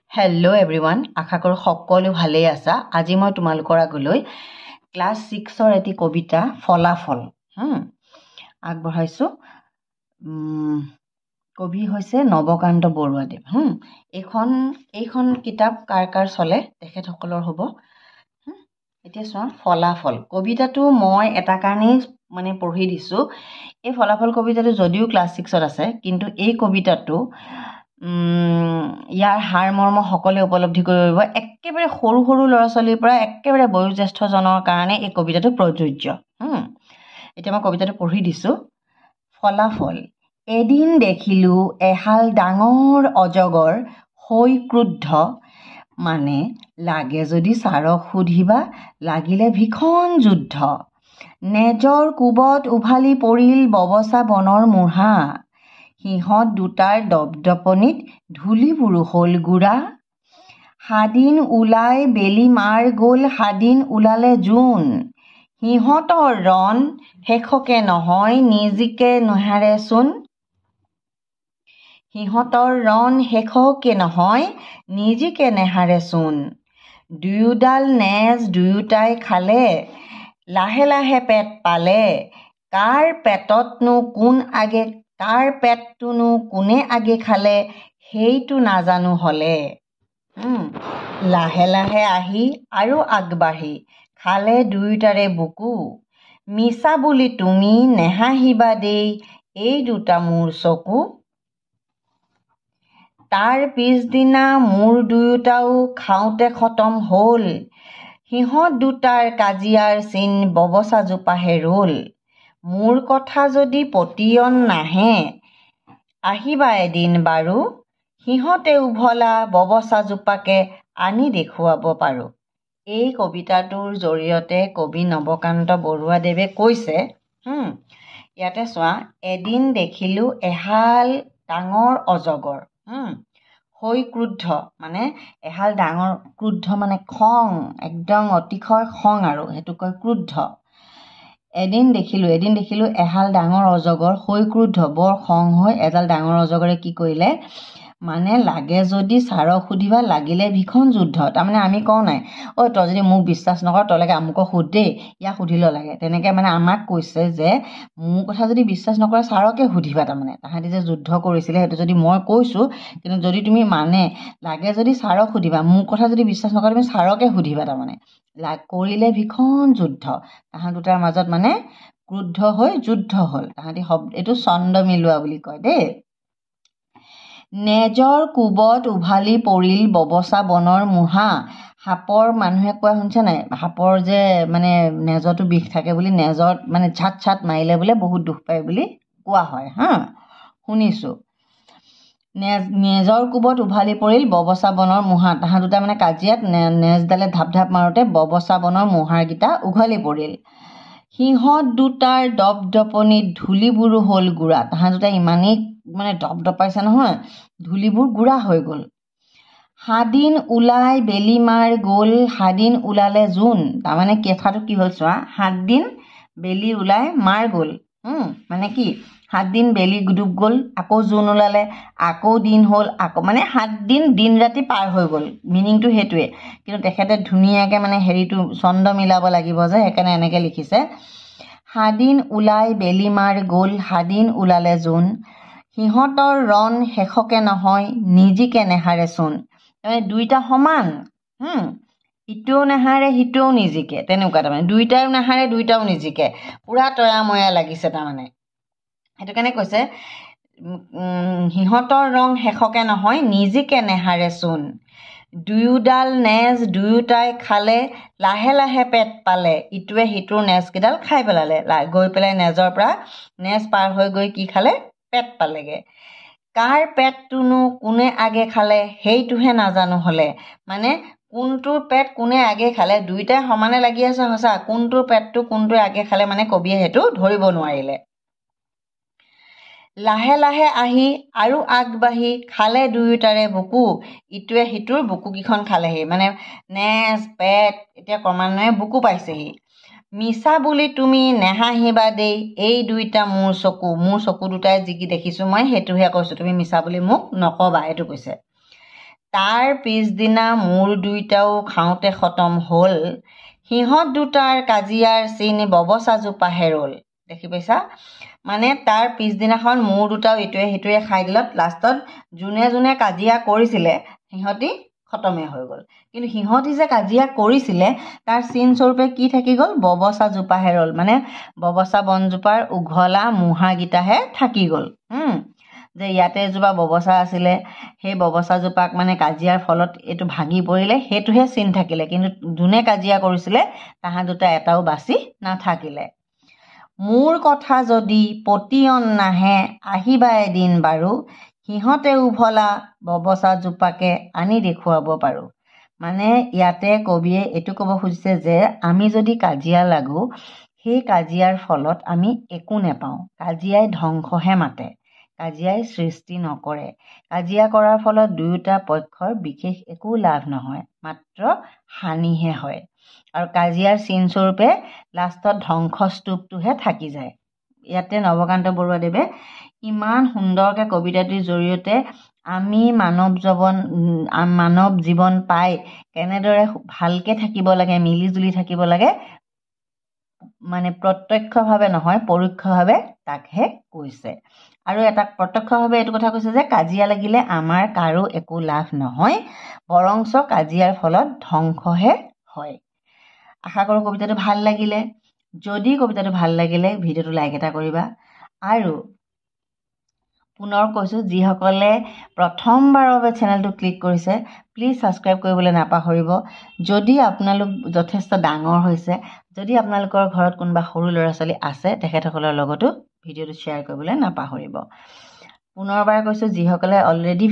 Hello' everyone, আশা কৰোঁ সকলো ভালেই আছা। আজি মই তোমালোকৰ আগলৈ ক্লাছ 6ৰ এটি কবিতা ফলাফল আগবঢ়াইছোঁ। কবি হৈছে নৱকান্ত বৰুৱাদেৱ। এইখন কিতাপ কাৰ চলে তেখেতসকলৰ হ'ব। এতিয়া চোৱা, ফলাফল কবিতাটো মই এটা কাৰণেই পঢ়ি দিছোঁ। এই ফলাফল কবিতাটো যদিও ক্লাছ 6ত আছে, কিন্তু এই কবিতাটো ইয়াৰ সাৰমৰ্ম সকলোৱে উপলব্ধি কৰিব পাৰিব। একেবাৰে সৰু সৰু ল'ৰা ছোৱালীৰ পৰা একেবাৰে বয়োজ্যেষ্ঠজনৰ কাৰণে এই কবিতাটো প্ৰযোজ্য। এতিয়া মই কবিতাটো পঢ়ি দিছোঁ। ফলাফল। এদিন দেখিলোঁ এহাল ডাঙৰ অজগৰ হৈ ক্ৰুদ্ধ, মানে লাগে যদি ছাৰক সুধিবা, লাগিলে ভীষণ যুদ্ধ। নেজৰ কোবত উভালি পৰিল ববচা বনৰ মুঢ়া, সিহঁত দুটাৰ দপদপনিত ধূলিবোৰো হ'ল গুড়া। সাদিন ওলাই বেলি মাৰ গ'ল, সাদিন ওলালে জোন, সিহঁতৰ ৰণ শেষকে নহয় নিজিকে নেহাৰেচোন। সিহঁতৰ ৰণ শেষকে নহয় নিজিকে নেহাৰেচোন। দুয়োডাল নেজ দুয়োটাই খালে, লাহে লাহে পেট পালে, কাৰ পেটটোনো কোনে আগে খালে, সেইটো নাজানো হ'লে। লাহে লাহে আহি আৰু আগবাঢ়ি খালে দুয়োটাৰে বুকু, মিছা বুলি তুমি নেহাঁহিবা দেই, এই দুটা মোৰ চকু। তাৰ পিছদিনা মোৰ দুয়োটাও খাওঁতে খতম হ'ল, সিহঁত দুটাৰ কাজিয়াৰ চিন ববচাজোপাহে ৰ'ল। মোৰ কথা যদি পতিয়ন নাহে, আহিবা এদিন বাৰু, সিহঁতে উভলা ববচাজোপাকে আনি দেখুৱাব পাৰোঁ। এই কবিতাটোৰ জৰিয়তে কবি নৱকান্ত বৰুৱাদেৱে কৈছে, ইয়াতে চোৱা, এদিন দেখিলোঁ এহাল ডাঙৰ অজগৰ হৈ ক্ৰুদ্ধ, মানে এহাল ডাঙৰ, ক্ৰুদ্ধ মানে খং, একদম অতিশয় খং, আৰু সেইটো কয় ক্ৰুদ্ধ। এদিন দেখিলোঁ এহাল ডাঙৰ অজগৰ হৈ ক্ৰুদ্ধ, বৰ খং হৈ এডাল ডাঙৰ অজগৰে কি কৰিলে, মানে লাগে যদি ছাৰক সুধিবা, লাগিলে ভীষণ যুদ্ধ। তাৰমানে আমি কওঁ নাই, ঐ তই যদি মোক বিশ্বাস নকৰ তইলৈকে আমুকক সোধ দেই, ইয়াক সুধি ল লাগে। তেনেকৈ আমাক কৈছে যে মোৰ কথা যদি বিশ্বাস নকৰে ছাৰকে সুধিবা। তাৰমানে তাহাঁতি যে যুদ্ধ কৰিছিলে সেইটো যদি মই কৈছোঁ, কিন্তু যদি তুমি লাগে যদি ছাৰক সুধিবা, মোৰ কথা যদি বিশ্বাস নকৰে তুমি ছাৰকে সুধিবা। তাৰমানে কৰিলে ভীষণ যুদ্ধ, তাহাঁত দুটাৰ মাজত ক্ৰুদ্ধ হৈ যুদ্ধ হ'ল। তাহাঁতি এইটো ছন্দ মিলোৱা বুলি কয় দেই। নেজৰ কোবত উভালি পৰিল ববচা বনৰ মুঢ়া। সাপৰ, মানুহে কোৱা শুনিছে নাই, সাপৰ যে নেজতো বিষ থাকে বুলি, নেজত ঝাট মাৰিলে বোলে বহুত দুখ পায় বুলি কোৱা হয়। শুনিছোঁ। নেজৰ কোবত উভালি পৰিল ববচা বনৰ মুঢ়া, তাহাঁত দুটা কাজিয়াত নেজডালে ধাপ মাৰোঁতে ববচা বনৰ মুঢ়াকেইটা উঘালি পৰিল। সিহঁত দুটাৰ দপদপনিত ধূলিবোৰো হ'ল গুড়া, তাহাঁত দুটা ইমানেই দপদপাইছে নহয়, ধূলিবোৰ গুড়া হৈ গ'ল। সাদিন ওলাই বেলি মাৰ গ'ল, সাদিন ওলালে জোন। তাৰমানে কথাটো কি হ'ল চোৱা, 7 দিন বেলি ওলাই মাৰ গ'ল, মানে কি 7 দিন বেলি ডুব গ'ল, আকৌ জোন ওলালে, আকৌ দিন হ'ল, আকৌ 7 দিন দিন ৰাতি পাৰ হৈ গ'ল। মিনিংটো সেইটোৱে, কিন্তু তেখেতে ধুনীয়াকৈ হেৰিটো ছন্দ মিলাব লাগিব যে, সেইকাৰণে এনেকৈ লিখিছে। সাদিন ওলাই বেলি মাৰ গ'ল, সাদিন ওলালে জোন, সিহঁতৰ ৰণ শেষকে নহয় নিজিকে নেহাৰেচোন। তাৰমানে দুইটা সমান, ইটোও নেহাৰে সিটোও নিজিকে, তেনেকুৱা। তাৰমানে দুইটাও নেহাৰে দুইটাও নিজিকে, পুৰা তয়াময়া লাগিছে। তাৰমানে সেইটো কাৰণে কৈছে, সিহঁতৰ ৰং শেষকে নহয় নিজিকে নেহাৰেচোন। দুয়োডাল নেজ দুয়োটাই খালে, লাহে লাহে পেট পালে, ইটোৱে সিটোৰ নেজকেইডাল খাই পেলালে। গৈ পেলাই নেজৰ পৰা নেজ পাৰ হৈ গৈ কি খালে, পেট পালেগে। কাৰ পেটটোনো কোনে আগে খালে, সেইটোহে নাজানো হ'লে। কোনটোৰ পেট কোনে আগে খালে, দুইটাই সমানে লাগি আছে সঁচা, কোনটোৰ পেটটো কোনটোৱে আগে খালে কবিয়ে সেইটো ধৰিব নোৱাৰিলে। লাহে লাহে আহি আৰু আগবাঢ়ি খালে দুয়োটাৰে বুকু, ইটোৱে সিটোৰ বুকুকেইখন খালেহি, নেজ পেট, এতিয়া ক্ৰমান্বয়ে বুকু পাইছেহি। মিছা বুলি তুমি নেহাঁহিবা দেই, এই দুইটা মোৰ চকু দুটাই যি কি দেখিছোঁ মই সেইটোহে কৈছোঁ, তুমি মিছা বুলি মোক নক'বা, এইটো কৈছে। তাৰ পিছদিনা মূৰ দুইটাও খাওঁতে খতম হ'ল সিহঁত দুটাৰ কাজিয়াৰ চিন ববচাজোপাহে ৰ'ল দেখি পাইছা মানে তাৰ পিছদিনাখন মূৰ দুটাও ইটোৱে সিটোৱে খাই দিলত লাষ্টত যোনে যোনে কাজিয়া কৰিছিলে সিহঁতি খতমে হৈ গ'ল কিন্তু সিহঁতি যে কাজিয়া কৰিছিলে তাৰ চিন স্বৰূপে কি থাকি গ'ল ববচাজোপাহে ৰ'ল মানে ববচা বনজোপাৰ উঘলা মুঢ়াকেইটাহে থাকি গ'ল যে ইয়াতে এজোপা ববচা আছিলে সেই ববচাজোপাক মানে কাজিয়াৰ ফলত এইটো ভাগি পৰিলে সেইটোহে চিন থাকিলে কিন্তু যোনে কাজিয়া কৰিছিলে তাহাঁ দুটা এটাও বাচি নাথাকিলে মোৰ কথা যদি পতিয়ন নাহে আহিবা এদিন বাৰু সিহঁতে উভলা ববচাজোপাকে আনি দেখুৱাব পাৰোঁ মানে ইয়াতে কবিয়ে এইটো ক'ব খুজিছে যে আমি যদি কাজিয়া লাগোঁ সেই কাজিয়াৰ ফলত আমি একো নেপাওঁ কাজিয়াই ধ্বংসহে মাতে কাজিয়াই সৃষ্টি নকৰে কাজিয়া কৰাৰ ফলত দুয়োটা পক্ষৰ বিশেষ একো লাভ নহয় মাত্ৰ হানিহে হয় আৰু কাজিয়াৰ চিন স্বৰূপে লাষ্টত ধ্বংসস্তূপটোহে থাকি যায় ইয়াতে নৱকান্ত বৰুৱাদেৱে ইমান সুন্দৰকৈ কবিতাটিৰ জৰিয়তে আমি মানৱ জীৱন পাই কেনেদৰে ভালকৈ থাকিব লাগে মিলিজুলি থাকিব লাগে মানে প্ৰত্যক্ষভাৱে নহয় পৰোক্ষভাৱে তাকহে কৈছে আৰু এটা প্ৰত্যক্ষভাৱে এইটো কথা কৈছে যে কাজিয়া লাগিলে আমাৰ কাৰো একো লাভ নহয় বৰঞ্চ কাজিয়াৰ ফলত ধ্বংসহে হয় আশা কৰোঁ কবিতাটো ভাল লাগিলে যদি কবিতাটো ভাল লাগিলে ভিডিঅ'টো লাইক এটা কৰিবা আৰু পুনৰ কৈছোঁ যিসকলে প্ৰথমবাৰৰ বাবে চেনেলটো ক্লিক কৰিছে প্লিজ ছাবস্ক্ৰাইব কৰিবলৈ নাপাহৰিব যদি আপোনালোক যথেষ্ট ডাঙৰ হৈছে যদি আপোনালোকৰ ঘৰত কোনোবা সৰু ল'ৰা ছোৱালী আছে তেখেতসকলৰ লগতো ভিডিঅ'টো শ্বেয়াৰ কৰিবলৈ নাপাহৰিব পুনৰবাৰ কৈছোঁ যিসকলে অলৰেডি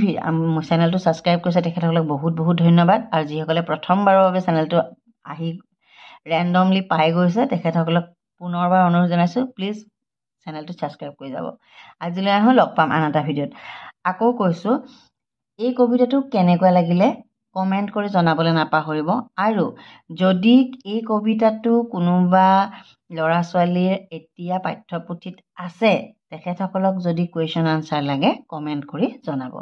চেনেলটো ছাবস্ক্ৰাইব কৰিছে তেখেতসকলক বহুত বহুত ধন্যবাদ আৰু যিসকলে প্ৰথমবাৰৰ বাবে চেনেলটো আহি ৰেণ্ডমলি পাই গৈছে তেখেতসকলক পুনৰবাৰ অনুৰোধ জনাইছোঁ প্লিজ চেনেলটো ছাবস্ক্ৰাইব কৰি যাব আজিলৈ আহোঁ লগ পাম আন এটা ভিডিঅ'ত আকৌ কৈছোঁ এই কবিতাটো কেনেকুৱা লাগিলে কমেণ্ট কৰি জনাবলৈ নাপাহৰিব আৰু যদি এই কবিতাটো কোনোবা ল'ৰা ছোৱালীৰ এতিয়া পাঠ্যপুথিত আছে তেখেতসকলক যদি কুৱেশ্যন আনচাৰ লাগে কমেণ্ট কৰি জনাব